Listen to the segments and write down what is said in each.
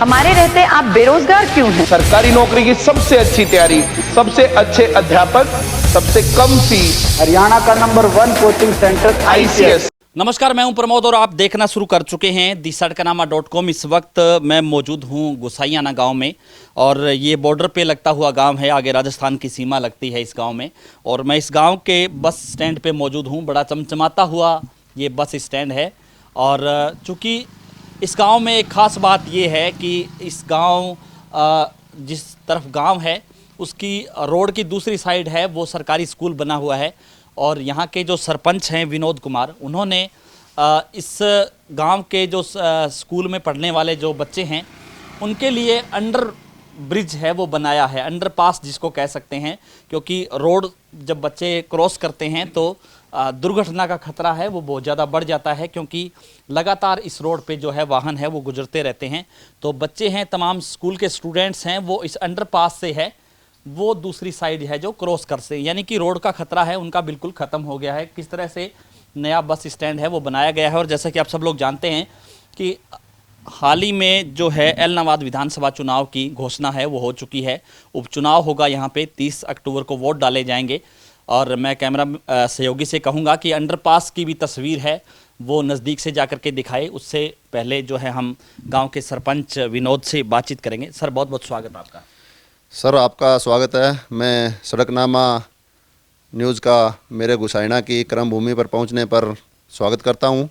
हमारे रहते आप बेरोजगार क्यों हैं? सरकारी नौकरी की सबसे अच्छी तैयारी, सबसे अच्छे अध्यापक, सबसे कम फीस, हरियाणा का नंबर 1 कोचिंग सेंटर ICS। नमस्कार, मैं हूं प्रमोद और आप देखना शुरू कर चुके हैं दी-सड़कनामा.com। इस वक्त मैं मौजूद हूं गुसाईयाना गांव में और ये बॉर्डर पे लगता हुआ गांव है। आगे राजस्थान की सीमा लगती है इस गांव में और मैं इस गांव के बस स्टैंड पे मौजूद हूं। बड़ा चमचमाता हुआ ये बस स्टैंड है और चूँकि इस गांव में एक ख़ास बात ये है कि इस गांव जिस तरफ गांव है उसकी रोड की दूसरी साइड है वो सरकारी स्कूल बना हुआ है और यहाँ के जो सरपंच हैं विनोद कुमार, उन्होंने इस गांव के जो स्कूल में पढ़ने वाले जो बच्चे हैं उनके लिए अंडर ब्रिज है वो बनाया है, अंडरपास जिसको कह सकते हैं, क्योंकि रोड जब बच्चे क्रॉस करते हैं तो दुर्घटना का खतरा है वो बहुत ज़्यादा बढ़ जाता है, क्योंकि लगातार इस रोड पे जो है वाहन है वो गुजरते रहते हैं। तो बच्चे हैं, तमाम स्कूल के स्टूडेंट्स हैं, वो इस अंडरपास से है वो दूसरी साइड है जो क्रॉस कर से, यानी कि रोड का खतरा है उनका बिल्कुल ख़त्म हो गया है। किस तरह से नया बस स्टैंड है वो बनाया गया है। और जैसा कि आप सब लोग जानते हैं कि हाल ही में जो है एलनाबाद विधानसभा चुनाव की घोषणा है वो हो चुकी है। उपचुनाव होगा यहाँ पे 30 अक्टूबर को वोट डाले जाएंगे और मैं कैमरा सहयोगी से कहूँगा कि अंडरपास की भी तस्वीर है वो नज़दीक से जाकर के दिखाए। उससे पहले जो है हम गाँव के सरपंच विनोद से बातचीत करेंगे। सर, बहुत बहुत स्वागत आपका। सर, आपका स्वागत है। मैं सड़कनामा न्यूज़ का मेरे गुसाईना की क्रम भूमि पर पहुंचने पर स्वागत करता हूं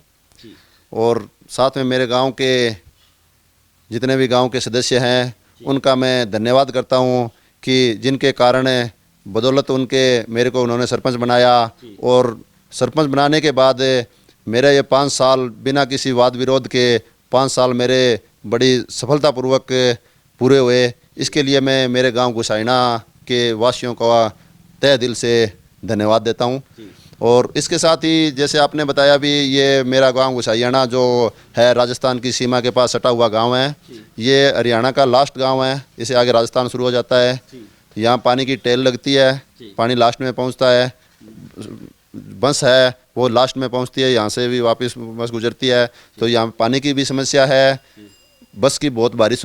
और साथ में मेरे गांव के जितने भी गांव के सदस्य हैं उनका मैं धन्यवाद करता हूं कि जिनके कारण बदौलत उनके मेरे को उन्होंने सरपंच बनाया और सरपंच बनाने के बाद मेरे ये 5 साल बिना किसी वाद विरोध के 5 साल मेरे बड़ी सफलतापूर्वक पूरे हुए। इसके लिए मैं मेरे गांव गुसाईना के वासियों का तहे दिल से धन्यवाद देता हूं। और इसके साथ ही जैसे आपने बताया भी, ये मेरा गांव गुसाईयाना जो है राजस्थान की सीमा के पास सटा हुआ गांव है। ये हरियाणा का लास्ट गांव है, इसे आगे राजस्थान शुरू हो जाता है। यहाँ पानी की टेल लगती है, पानी लास्ट में पहुँचता है। बस है वो लास्ट में पहुँचती है, यहाँ से भी वापस बस गुजरती है। तो यहाँ पानी की भी समस्या है, बस की बहुत भारी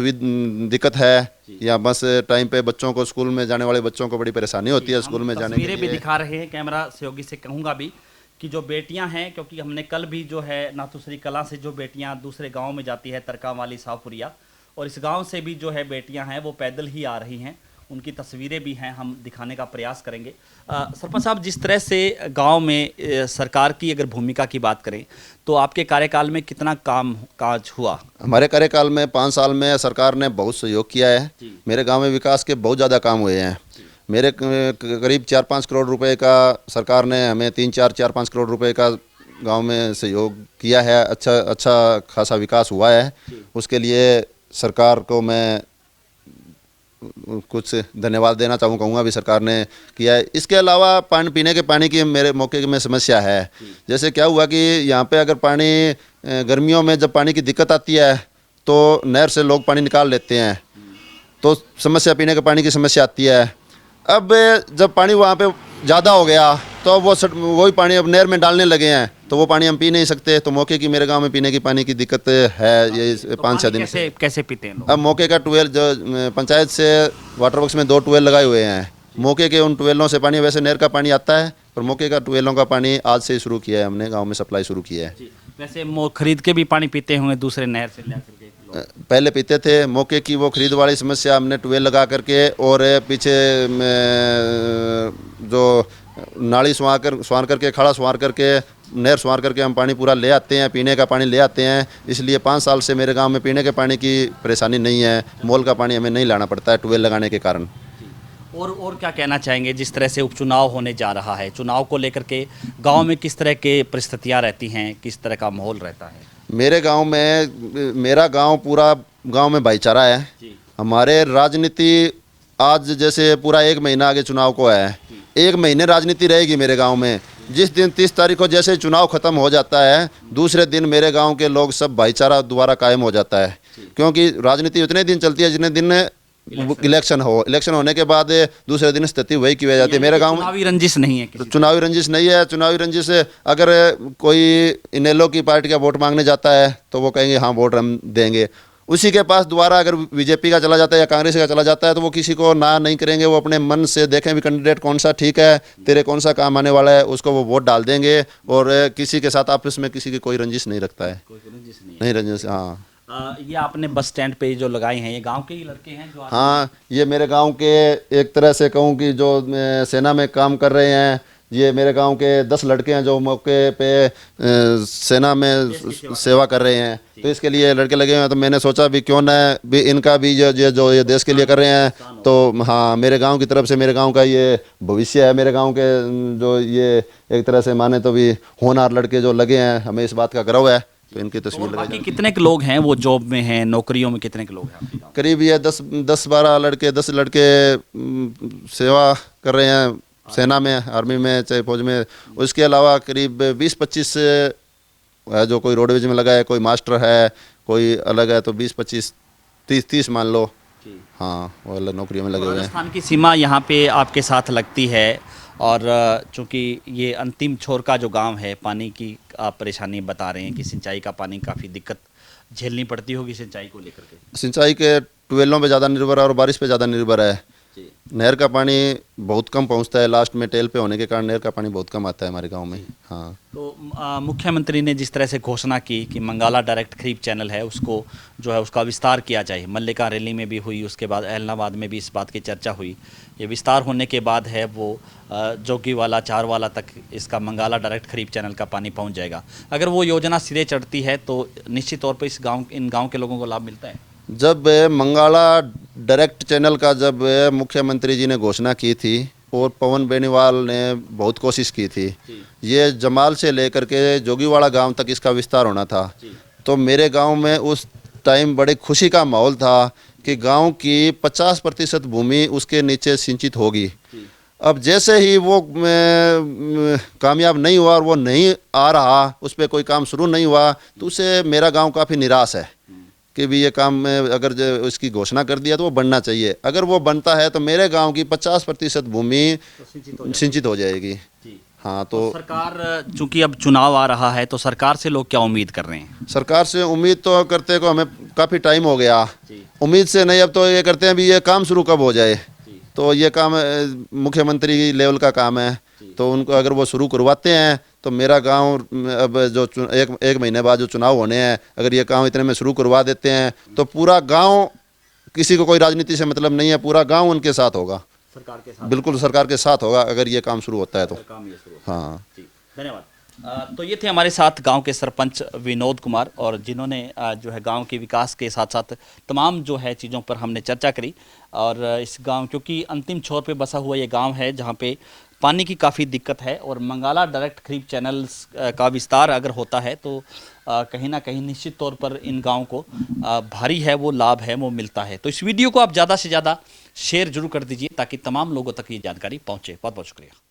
दिक्कत है। यहाँ बस टाइम पे बच्चों को, स्कूल में जाने वाले बच्चों को बड़ी परेशानी होती है स्कूल में जाने के लिए। भी दिखा रहे हैं, कैमरा सहयोगी से कहूँगा भी कि जो बेटियां हैं, क्योंकि हमने कल भी जो है नाथुश्री कला से जो बेटियां दूसरे गांव में जाती है, तरका वाली साहपुरिया, और इस गांव से भी जो है बेटियां हैं वो पैदल ही आ रही हैं। उनकी तस्वीरें भी हैं, हम दिखाने का प्रयास करेंगे। सरपंच साहब, जिस तरह से गांव में सरकार की अगर भूमिका की बात करें तो आपके कार्यकाल में कितना काज हुआ? हमारे कार्यकाल में 5 साल में सरकार ने बहुत सहयोग किया है। मेरे गांव में विकास के बहुत ज़्यादा काम हुए हैं। मेरे करीब 4-5 करोड़ रुपए का सरकार ने हमें 4-5 करोड़ रुपए का गांव में सहयोग किया है। अच्छा खासा विकास हुआ है। उसके लिए सरकार को मैं कुछ धन्यवाद देना कहूँगा भी सरकार ने किया है। इसके अलावा पानी, पीने के पानी की मेरे मौके में समस्या है। जैसे क्या हुआ कि यहाँ पे अगर पानी गर्मियों में जब पानी की दिक्कत आती है तो नहर से लोग पानी निकाल लेते हैं, तो समस्या, पीने के पानी की समस्या आती है। अब जब पानी वहाँ पे ज़्यादा हो गया तो वही पानी अब नहर में डालने लगे हैं, तो वो पानी हम पी नहीं सकते। तो मौके की मेरे गांव में पीने की पानी की दिक्कत है ये 5-6 दिन से। कैसे पीते हैं? अब मौके का ट्वेल जो पंचायत से वाटर वर्क्स में 2 ट्वेल लगाए हुए हैं, मौके के उन ट्वेलों से पानी, वैसे नहर का पानी आता है पर मौके का ट्वेलों का पानी आज से शुरू किया है, हमने गाँव में सप्लाई शुरू किया है। वैसे खरीद के भी पानी पीते होंगे दूसरे नहर से ला करके? पहले पीते थे, मौके की वो खरीद वाली समस्या हमने ट्वेल लगा करके और पीछे जो नाली संवार करके, खड़ा संवार करके, नहर संवार करके हम पानी पूरा ले आते हैं, पीने का पानी ले आते हैं। इसलिए 5 साल से मेरे गांव में पीने के पानी की परेशानी नहीं है। मोल का पानी हमें नहीं लाना पड़ता है ट्वेल लगाने के कारण। और क्या कहना चाहेंगे, जिस तरह से उपचुनाव होने जा रहा है, चुनाव को लेकर के गांव में किस तरह के परिस्थितियां रहती हैं, किस तरह का माहौल रहता है? मेरे गांव में, मेरा गांव पूरा गांव में भाईचारा है। हमारे राजनीति आज जैसे पूरा 1 महीना आगे चुनाव को है, 1 महीने राजनीति रहेगी मेरे गांव में। जिस दिन 30 तारीख को जैसे चुनाव खत्म हो जाता है, दूसरे दिन मेरे गांव के लोग सब भाईचारा दोबारा कायम हो जाता है, क्योंकि राजनीति उतने दिन चलती है जितने दिन इलेक्शन हो। इलेक्शन होने के बाद दूसरे दिन स्थिति वही की जाती है। मेरे गांव में चुनावी रंजिश नहीं है, चुनावी रंजिश नहीं है। चुनावी रंजिश अगर कोई इनेलो की पार्टी का वोट मांगने जाता है तो वो कहेंगे हाँ वोट हम देंगे, उसी के पास दोबारा अगर बीजेपी का चला जाता है या कांग्रेस का चला जाता है तो वो किसी को ना नहीं करेंगे, वो अपने मन से देखें भी कैंडिडेट कौन सा ठीक है, तेरे कौन सा काम आने वाला है, उसको वो वोट डाल देंगे। और किसी के साथ आपस में किसी की कोई रंजिश नहीं रखता है, नहीं रंजिश। हाँ, ये आपने बस स्टैंड पे जो लगाए हैं ये गांव के ही लड़के हैं जो हाँ, ये मेरे गांव के एक तरह से कहूँ कि जो सेना में काम कर रहे हैं, ये मेरे गांव के 10 लड़के हैं जो मौके पे सेना में सेवा कर रहे हैं। तो इसके लिए लड़के लगे हुए हैं, तो मैंने सोचा भी क्यों ना भी इनका भी जो ये देश के लिए कर रहे हैं। तो हाँ, मेरे गांव की तरफ से, मेरे गांव का ये भविष्य है, मेरे गांव के जो ये एक तरह से माने तो भी होनहार लड़के जो लगे हैं, हमें इस बात का गर्व है। तो इनकी तस्वीर लगाई बाकी कितने के लोग हैं वो जॉब में हैं, नौकरियों में कितने के लोग हैं आपके गाँव? करीब ये 10-12 लड़के, 10 लड़के सेवा कर रहे हैं सेना में, आर्मी में, चाहे फौज में। उसके अलावा करीब 20-25 है जो कोई रोडवेज में लगा है, कोई मास्टर है, कोई अलग है, तो 20-25 30 मान लो। हाँ, वो अलग नौकरियों में लगे हुए हैं। राजस्थान की सीमा यहाँ पे आपके साथ लगती है और चूंकि ये अंतिम छोर का जो गांव है, पानी की आप परेशानी बता रहे हैं कि सिंचाई का पानी काफ़ी दिक्कत झेलनी पड़ती होगी सिंचाई को लेकर के। सिंचाई के ट्यूबवेलों पे ज़्यादा निर्भर है और बारिश पे ज़्यादा निर्भर है। नहर का पानी बहुत कम पहुंचता है, लास्ट में टेल पे होने के कारण नहर का पानी बहुत कम आता है हमारे गांव में। हाँ, तो मुख्यमंत्री ने जिस तरह से घोषणा की कि मंगाला डायरेक्ट खरीफ चैनल है उसको जो है उसका विस्तार किया जाए, मल्लिका रैली में भी हुई, उसके बाद एलनाबाद में भी इस बात की चर्चा हुई। ये विस्तार होने के बाद है वो जोगीवाला चारवाला तक इसका मंगाला डायरेक्ट खरीफ चैनल का पानी पहुँच जाएगा। अगर वो योजना सिरे चढ़ती है तो निश्चित तौर पर इन गाँव के लोगों को लाभ मिलता है। जब मंगाला डायरेक्ट चैनल का जब मुख्यमंत्री जी ने घोषणा की थी और पवन बेनीवाल ने बहुत कोशिश की थी, ये जमाल से लेकर के जोगीवाड़ा गांव तक इसका विस्तार होना था, तो मेरे गांव में उस टाइम बड़े खुशी का माहौल था कि गांव की 50% भूमि उसके नीचे सिंचित होगी। अब जैसे ही वो कामयाब नहीं हुआ और वो नहीं आ रहा, उस पर कोई काम शुरू नहीं हुआ, तो उससे मेरा गाँव काफ़ी निराश है कि भी ये काम में अगर इसकी घोषणा कर दिया तो वो बनना चाहिए। अगर वो बनता है तो मेरे गांव की 50% भूमि सिंचित हो जाएगी। हाँ, तो सरकार चूंकि अब चुनाव आ रहा है तो सरकार से लोग क्या उम्मीद कर रहे हैं? सरकार से उम्मीद तो करते को हमें काफ़ी टाइम हो गया, उम्मीद से नहीं, अब तो ये करते हैं भी ये काम शुरू कब हो जाए। तो ये काम मुख्यमंत्री लेवल का काम है, तो उनको अगर वो शुरू करवाते हैं तो मेरा गांव अब जो एक महीने बाद जो चुनाव होने हैं, अगर ये काम इतने में शुरू करवा देते हैं तो पूरा गांव, किसी को कोई राजनीति से मतलब नहीं है, पूरा गांव उनके साथ होगा, सरकार के साथ, बिल्कुल सरकार के साथ होगा अगर ये काम शुरू होता है तो। काम ये शुरू होता है। हाँ, धन्यवाद। तो ये थे हमारे साथ गांव के सरपंच विनोद कुमार, और जिन्होंने जो है गांव के विकास के साथ साथ तमाम जो है चीज़ों पर हमने चर्चा करी। और इस गांव, क्योंकि अंतिम छोर पे बसा हुआ ये गांव है जहां पे पानी की काफ़ी दिक्कत है, और मंगाला डायरेक्ट खरीफ चैनल्स का विस्तार अगर होता है तो कहीं ना कहीं निश्चित तौर पर इन गाँव को भारी है वो लाभ है वो मिलता है। तो इस वीडियो को आप ज़्यादा से ज़्यादा शेयर जरूर कर दीजिए ताकि तमाम लोगों तक ये जानकारी पहुँचे। बहुत बहुत शुक्रिया।